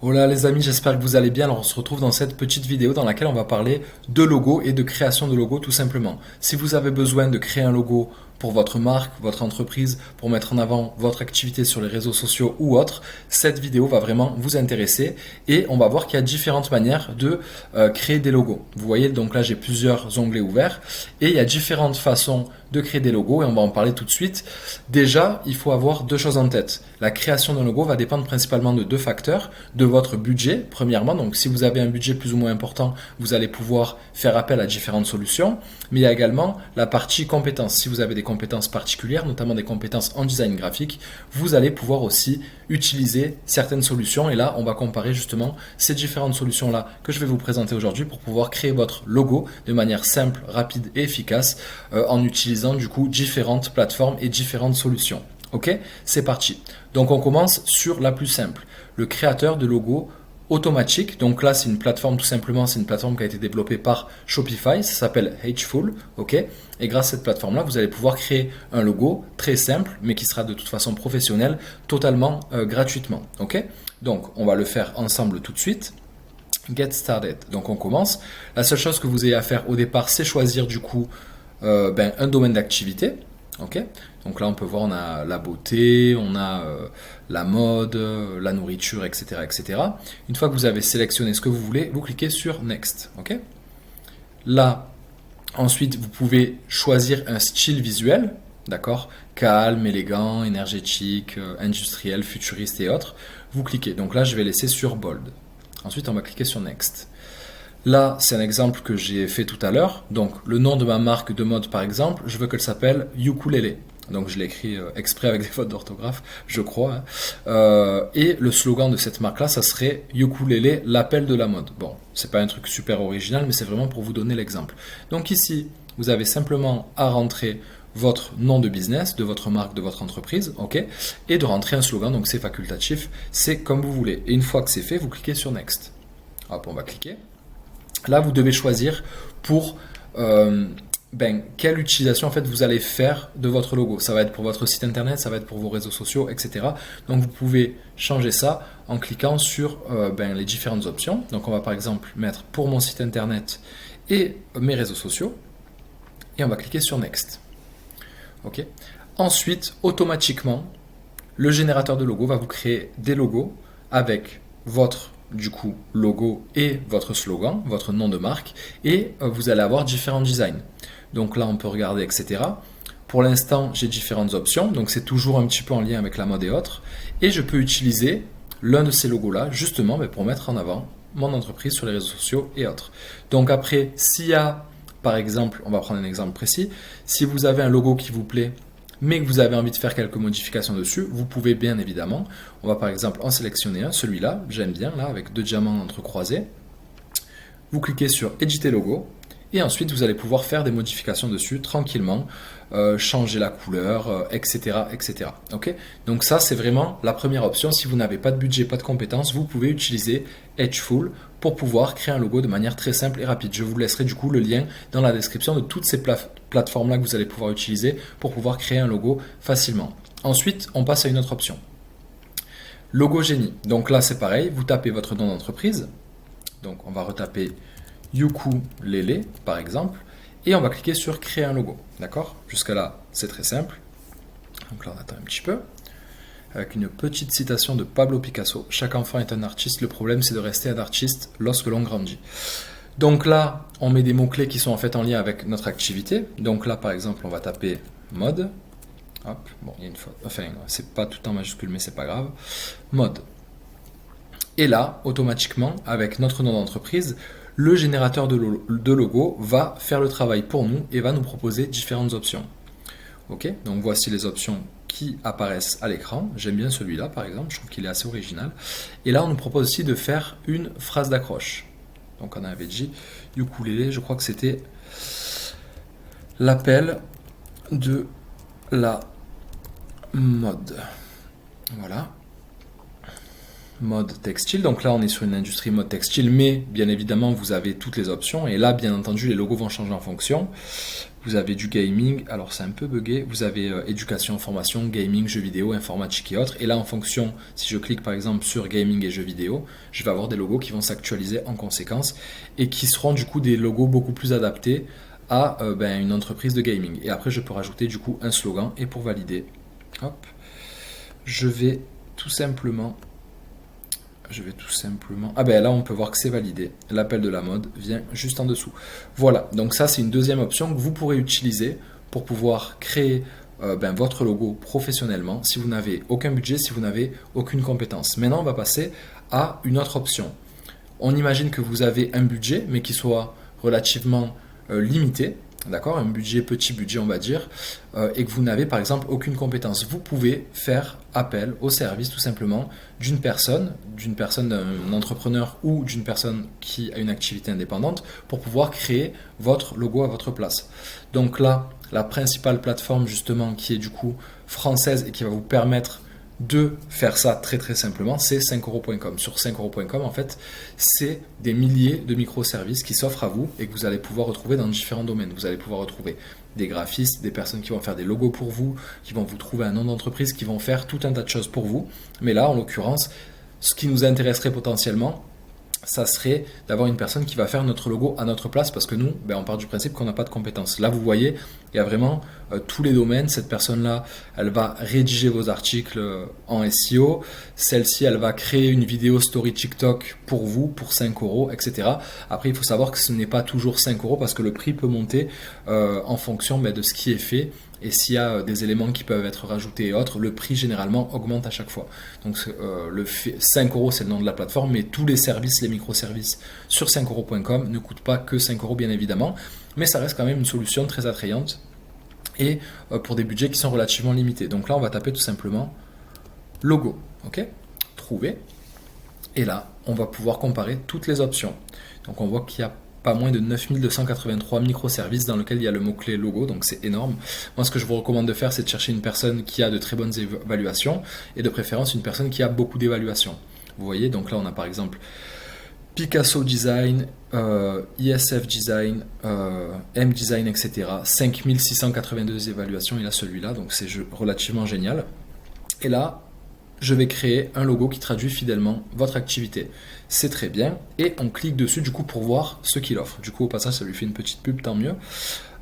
Hola les amis, j'espère que vous allez bien. Alors on se retrouve dans cette petite vidéo dans laquelle on va parler de logo et de création de logo tout simplement. Si vous avez besoin de créer un logo pour votre marque, votre entreprise, pour mettre en avant votre activité sur les réseaux sociaux ou autre, cette vidéo va vraiment vous intéresser et on va voir qu'il y a différentes manières de créer des logos. Vous voyez, donc là j'ai plusieurs onglets ouverts et il y a différentes façons de créer des logos et on va en parler tout de suite. Déjà, il faut avoir deux choses en tête. La création d'un logo va dépendre principalement de deux facteurs, de votre budget, premièrement. Donc, si vous avez un budget plus ou moins important, vous allez pouvoir faire appel à différentes solutions. Mais il y a également la partie compétences. Si vous avez des compétences particulières, notamment des compétences en design graphique, vous allez pouvoir aussi utiliser certaines solutions. Et là, on va comparer justement ces différentes solutions-là que je vais vous présenter aujourd'hui pour pouvoir créer votre logo de manière simple, rapide et efficace en utilisant du coup différentes plateformes et différentes solutions. Ok, c'est parti. Donc on commence sur la plus simple, le créateur de logo automatique. Donc là, c'est une plateforme tout simplement, c'est une plateforme qui a été développée par Shopify, ça s'appelle Hful, ok. Et grâce à cette plateforme-là, vous allez pouvoir créer un logo très simple, mais qui sera de toute façon professionnel, totalement gratuitement, ok. Donc on va le faire ensemble tout de suite. Get started. Donc on commence. La seule chose que vous ayez à faire au départ, c'est choisir du coup un domaine d'activité. Ok, donc là on peut voir on a la beauté, on a la mode, la nourriture, etc., etc. Une fois que vous avez sélectionné ce que vous voulez, vous cliquez sur Next. Ok, là ensuite vous pouvez choisir un style visuel, d'accord, calme, élégant, énergétique, industriel, futuriste et autres. Vous cliquez. Donc là je vais laisser sur Bold. Ensuite on va cliquer sur Next. Là, c'est un exemple que j'ai fait tout à l'heure. Donc, le nom de ma marque de mode, par exemple, je veux qu'elle s'appelle Ukulele. Donc, je l'ai écrit exprès avec des fautes d'orthographe, je crois, hein. Et le slogan de cette marque-là, ça serait Ukulele, l'appel de la mode. Bon, c'est pas un truc super original, mais c'est vraiment pour vous donner l'exemple. Donc ici, vous avez simplement à rentrer votre nom de business, de votre marque, de votre entreprise, ok, et de rentrer un slogan. Donc, c'est facultatif, c'est comme vous voulez. Et une fois que c'est fait, vous cliquez sur Next. Hop, on va cliquer. Là, vous devez choisir pour quelle utilisation en fait vous allez faire de votre logo. Ça va être pour votre site internet, ça va être pour vos réseaux sociaux, etc. Donc vous pouvez changer ça en cliquant sur les différentes options. Donc on va par exemple mettre pour mon site internet et mes réseaux sociaux et on va cliquer sur Next. Ok. Ensuite, automatiquement, le générateur de logo va vous créer des logos avec votre du coup logo et votre slogan, votre nom de marque, et vous allez avoir différents designs. Donc là on peut regarder, etc. Pour l'instant j'ai différentes options, donc c'est toujours un petit peu en lien avec la mode et autres, et je peux utiliser l'un de ces logos là justement pour mettre en avant mon entreprise sur les réseaux sociaux et autres. Donc après, s'il y a par exemple, on va prendre un exemple précis, si vous avez un logo qui vous plaît mais que vous avez envie de faire quelques modifications dessus, vous pouvez bien évidemment. On va par exemple en sélectionner un, celui-là, j'aime bien, là, avec deux diamants entrecroisés. Vous cliquez sur Éditer logo, et ensuite vous allez pouvoir faire des modifications dessus tranquillement, changer la couleur, etc., etc. Okay, donc ça, c'est vraiment la première option. Si vous n'avez pas de budget, pas de compétences, vous pouvez utiliser Hful pour pouvoir créer un logo de manière très simple et rapide. Je vous laisserai du coup le lien dans la description de toutes ces plateformes-là que vous allez pouvoir utiliser pour pouvoir créer un logo facilement. Ensuite, on passe à une autre option. Logo génie. Donc là, c'est pareil, vous tapez votre nom d'entreprise. Donc on va retaper Ukulele par exemple. Et on va cliquer sur créer un logo. D'accord? Jusqu'à là, c'est très simple. Donc là, on attend un petit peu. Avec une petite citation de Pablo Picasso. Chaque enfant est un artiste. Le problème, c'est de rester un artiste lorsque l'on grandit. Donc là, on met des mots-clés qui sont en fait en lien avec notre activité. Donc là, par exemple, on va taper mode. Hop, bon, il y a une faute. Enfin, c'est pas tout en majuscule, mais c'est pas grave. Mode. Et là, automatiquement, avec notre nom d'entreprise, le générateur de logo va faire le travail pour nous et va nous proposer différentes options. Ok, donc voici les options qui apparaissent à l'écran. J'aime bien celui-là par exemple, je trouve qu'il est assez original. Et là, on nous propose aussi de faire une phrase d'accroche. Donc on avait dit ukulélé, je crois que c'était l'appel de la mode. Voilà. Mode textile, donc là on est sur une industrie mode textile, mais bien évidemment vous avez toutes les options et là bien entendu les logos vont changer en fonction. vous avez du gaming, alors c'est un peu buggé, vous avez éducation, formation, gaming, jeux vidéo, informatique et autres. Et là, en fonction, si je clique par exemple sur gaming et jeux vidéo, je vais avoir des logos qui vont s'actualiser en conséquence et qui seront du coup des logos beaucoup plus adaptés à une entreprise de gaming. Et après, je peux rajouter du coup un slogan. Et pour valider, hop, je vais tout simplement... Ah ben là, on peut voir que c'est validé. L'appel de la mode vient juste en dessous. Voilà, donc ça, c'est une deuxième option que vous pourrez utiliser pour pouvoir créer votre logo professionnellement si vous n'avez aucun budget, si vous n'avez aucune compétence. Maintenant, on va passer à une autre option. On imagine que vous avez un budget, mais qui soit relativement limité. D'accord, un budget, petit budget on va dire, et que vous n'avez par exemple aucune compétence. Vous pouvez faire appel au service tout simplement d'une personne, d'un entrepreneur ou d'une personne qui a une activité indépendante pour pouvoir créer votre logo à votre place. Donc là, la principale plateforme justement qui est du coup française et qui va vous permettre de faire ça très très simplement, c'est 5euros.com. Sur 5euros.com, en fait, c'est des milliers de microservices qui s'offrent à vous et que vous allez pouvoir retrouver dans différents domaines. Vous allez pouvoir retrouver des graphistes, des personnes qui vont faire des logos pour vous, qui vont vous trouver un nom d'entreprise, qui vont faire tout un tas de choses pour vous. Mais là, en l'occurrence, ce qui nous intéresserait potentiellement, ça serait d'avoir une personne qui va faire notre logo à notre place parce que nous, on part du principe qu'on n'a pas de compétences. Là, vous voyez, il y a vraiment tous les domaines. Cette personne-là, elle va rédiger vos articles en SEO. Celle-ci, elle va créer une vidéo story TikTok pour vous, pour 5 euros, etc. Après, il faut savoir que ce n'est pas toujours 5 euros parce que le prix peut monter en fonction de ce qui est fait. Et s'il y a des éléments qui peuvent être rajoutés et autres, le prix généralement augmente à chaque fois. Donc 5 euros c'est le nom de la plateforme, mais tous les services, les microservices sur 5euros.com ne coûtent pas que 5 euros bien évidemment, mais ça reste quand même une solution très attrayante et pour des budgets qui sont relativement limités. Donc là on va taper tout simplement logo, ok, trouver, et là on va pouvoir comparer toutes les options. Donc on voit qu'il y a pas moins de 9283 microservices dans lesquels il y a le mot-clé logo, donc c'est énorme. Moi, ce que je vous recommande de faire, c'est de chercher une personne qui a de très bonnes évaluations et de préférence une personne qui a beaucoup d'évaluations. Vous voyez, donc là, on a par exemple Picasso Design, ISF Design, M Design, etc. 5682 évaluations, il a celui-là, donc c'est relativement génial. Et là, je vais créer un logo qui traduit fidèlement votre activité. C'est très bien. Et on clique dessus du coup pour voir ce qu'il offre. Du coup, au passage, ça lui fait une petite pub, tant mieux.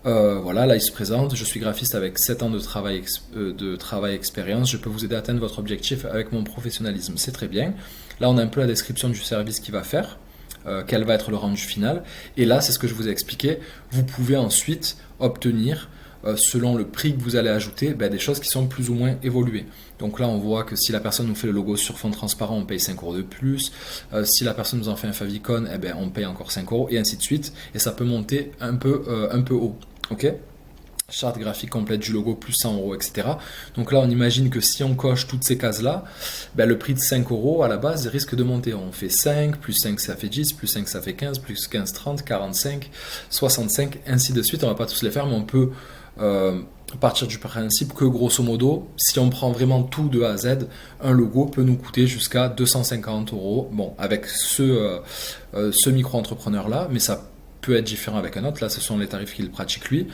Voilà, là il se présente. Je suis graphiste avec 7 ans de travail expérience. Je peux vous aider à atteindre votre objectif avec mon professionnalisme. C'est très bien. Là, on a un peu la description du service qu'il va faire. Quel va être le rendu final. Et là, c'est ce que je vous ai expliqué. Vous pouvez ensuite obtenir selon le prix que vous allez ajouter, des choses qui sont plus ou moins évoluées. Donc là, on voit que si la personne nous fait le logo sur fond transparent, on paye 5 euros de plus. Si la personne nous en fait un favicon, on paye encore 5 euros, et ainsi de suite. Et ça peut monter un peu haut. Ok ? Charte graphique complète du logo, plus 100 euros, etc. Donc là, on imagine que si on coche toutes ces cases-là, le prix de 5 euros à la base risque de monter. On fait 5, plus 5 ça fait 10, plus 5 ça fait 15, plus 15, 30, 45, 65, ainsi de suite. On ne va pas tous les faire, mais on peut partir du principe que grosso modo, si on prend vraiment tout de A à Z, un logo peut nous coûter jusqu'à 250 euros. Bon, avec ce micro-entrepreneur là, mais ça peut être différent avec un autre. Là, ce sont les tarifs qu'il pratique lui.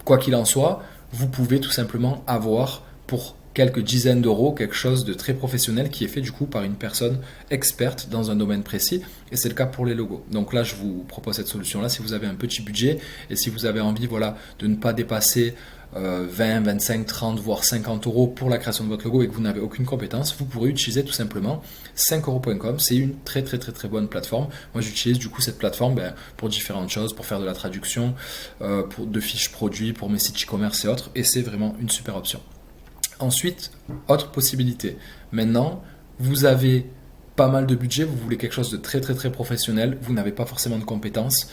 Quoi qu'il en soit, vous pouvez tout simplement avoir pour quelques dizaines d'euros quelque chose de très professionnel qui est fait du coup par une personne experte dans un domaine précis, et c'est le cas pour les logos. Donc là, je vous propose cette solution là si vous avez un petit budget et si vous avez envie de ne pas dépasser 20, 25, 30 voire 50 euros pour la création de votre logo et que vous n'avez aucune compétence, vous pourrez utiliser tout simplement 5euros.com. C'est une très très très très bonne plateforme. Moi, j'utilise du coup cette plateforme pour différentes choses, pour faire de la traduction, de fiches produits, pour mes sites e-commerce et autres, et c'est vraiment une super option. Ensuite, autre possibilité. Maintenant, vous avez pas mal de budget, vous voulez quelque chose de très très très professionnel, vous n'avez pas forcément de compétences,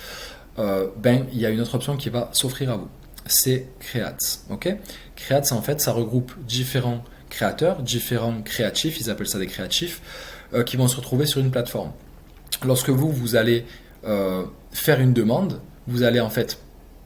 il y a une autre option qui va s'offrir à vous. C'est Creats. Ok, Creats, en fait, ça regroupe différents créateurs, différents créatifs, ils appellent ça des créatifs, qui vont se retrouver sur une plateforme. Lorsque vous allez faire une demande, vous allez en fait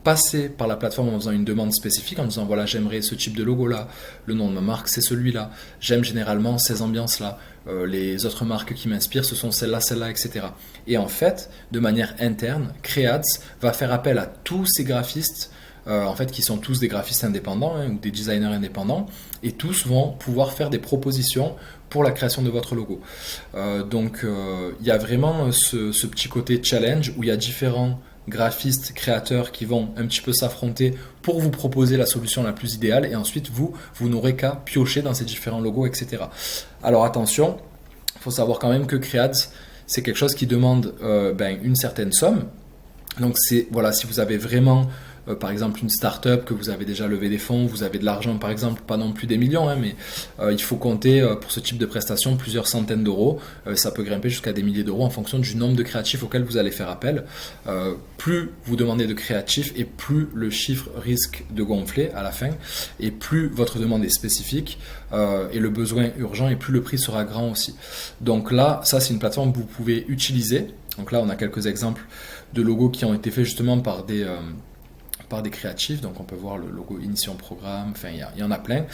passer par la plateforme en faisant une demande spécifique, en disant voilà, j'aimerais ce type de logo là, le nom de ma marque c'est celui-là, j'aime généralement ces ambiances là, les autres marques qui m'inspirent ce sont celles-là, etc. Et en fait, de manière interne, Creats va faire appel à tous ces graphistes en fait, qui sont tous des graphistes indépendants ou des designers indépendants, et tous vont pouvoir faire des propositions pour la création de votre logo. Donc, il y a vraiment ce petit côté challenge où il y a différents graphistes, créateurs qui vont un petit peu s'affronter pour vous proposer la solution la plus idéale, et ensuite vous n'aurez qu'à piocher dans ces différents logos, etc. Alors attention, il faut savoir quand même que Creads, c'est quelque chose qui demande une certaine somme. Donc voilà, si vous avez vraiment par exemple une start-up, que vous avez déjà levé des fonds, vous avez de l'argent par exemple, pas non plus des millions, mais il faut compter pour ce type de prestation plusieurs centaines d'euros. Ça peut grimper jusqu'à des milliers d'euros en fonction du nombre de créatifs auxquels vous allez faire appel. Plus vous demandez de créatifs et plus le chiffre risque de gonfler à la fin, et plus votre demande est spécifique et le besoin urgent, et plus le prix sera grand aussi. Donc là, ça c'est une plateforme que vous pouvez utiliser. Donc là on a quelques exemples de logos qui ont été faits justement par des créatifs. Donc on peut voir le logo Initiation Programme, enfin il y en a plein,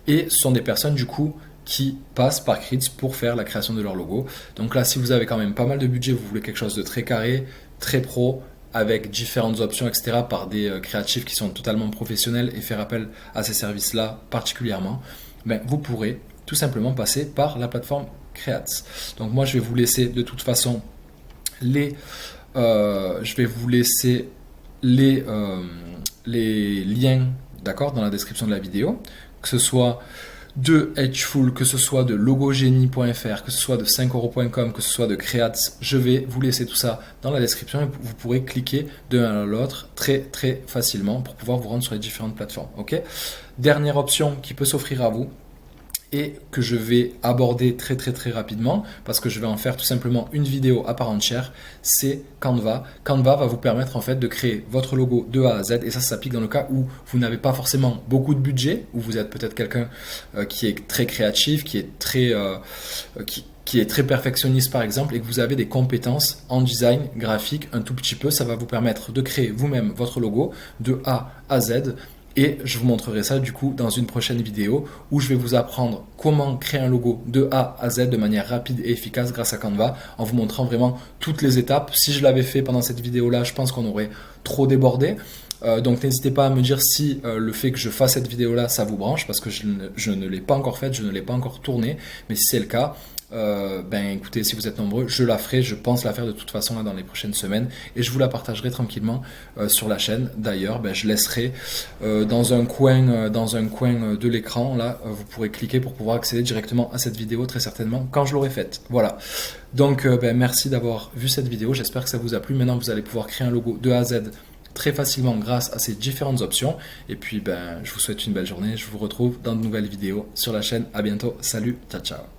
et ce sont des personnes du coup qui passent par Creads pour faire la création de leur logo. Donc là, si vous avez quand même pas mal de budget, vous voulez quelque chose de très carré, très pro, avec différentes options, etc., par des créatifs qui sont totalement professionnels, et faire appel à ces services-là particulièrement, vous pourrez tout simplement passer par la plateforme Creads. Donc moi, je vais vous laisser de toute façon les liens, d'accord, dans la description de la vidéo, que ce soit de Edgeful, que ce soit de logogenie.fr, que ce soit de 5euros.com, que ce soit de Creads. Je vais vous laisser tout ça dans la description, et vous pourrez cliquer de l'un à l'autre très très facilement pour pouvoir vous rendre sur les différentes plateformes. Ok. Dernière option qui peut s'offrir à vous, et que je vais aborder très très très rapidement, parce que je vais en faire tout simplement une vidéo à part entière, c'est Canva. Canva va vous permettre en fait de créer votre logo de A à Z, et ça s'applique dans le cas où vous n'avez pas forcément beaucoup de budget, où vous êtes peut-être quelqu'un qui est très créatif, qui est très perfectionniste par exemple, et que vous avez des compétences en design graphique un tout petit peu. Ça va vous permettre de créer vous-même votre logo de A à Z. Et je vous montrerai ça du coup dans une prochaine vidéo, où je vais vous apprendre comment créer un logo de A à Z de manière rapide et efficace grâce à Canva, en vous montrant vraiment toutes les étapes. Si je l'avais fait pendant cette vidéo-là, je pense qu'on aurait trop débordé. Donc n'hésitez pas à me dire si le fait que je fasse cette vidéo-là, ça vous branche, parce que je ne l'ai pas encore faite, je ne l'ai pas encore tournée. Mais si c'est le cas, écoutez, si vous êtes nombreux, je la ferai, je pense la faire de toute façon là dans les prochaines semaines, et je vous la partagerai tranquillement sur la chaîne. D'ailleurs, je laisserai dans un coin de l'écran là, vous pourrez cliquer pour pouvoir accéder directement à cette vidéo, très certainement quand je l'aurai faite. Voilà. Donc merci d'avoir vu cette vidéo, j'espère que ça vous a plu. Maintenant vous allez pouvoir créer un logo de A à Z très facilement grâce à ces différentes options. Et puis je vous souhaite une belle journée, je vous retrouve dans de nouvelles vidéos sur la chaîne. À bientôt, salut, ciao ciao.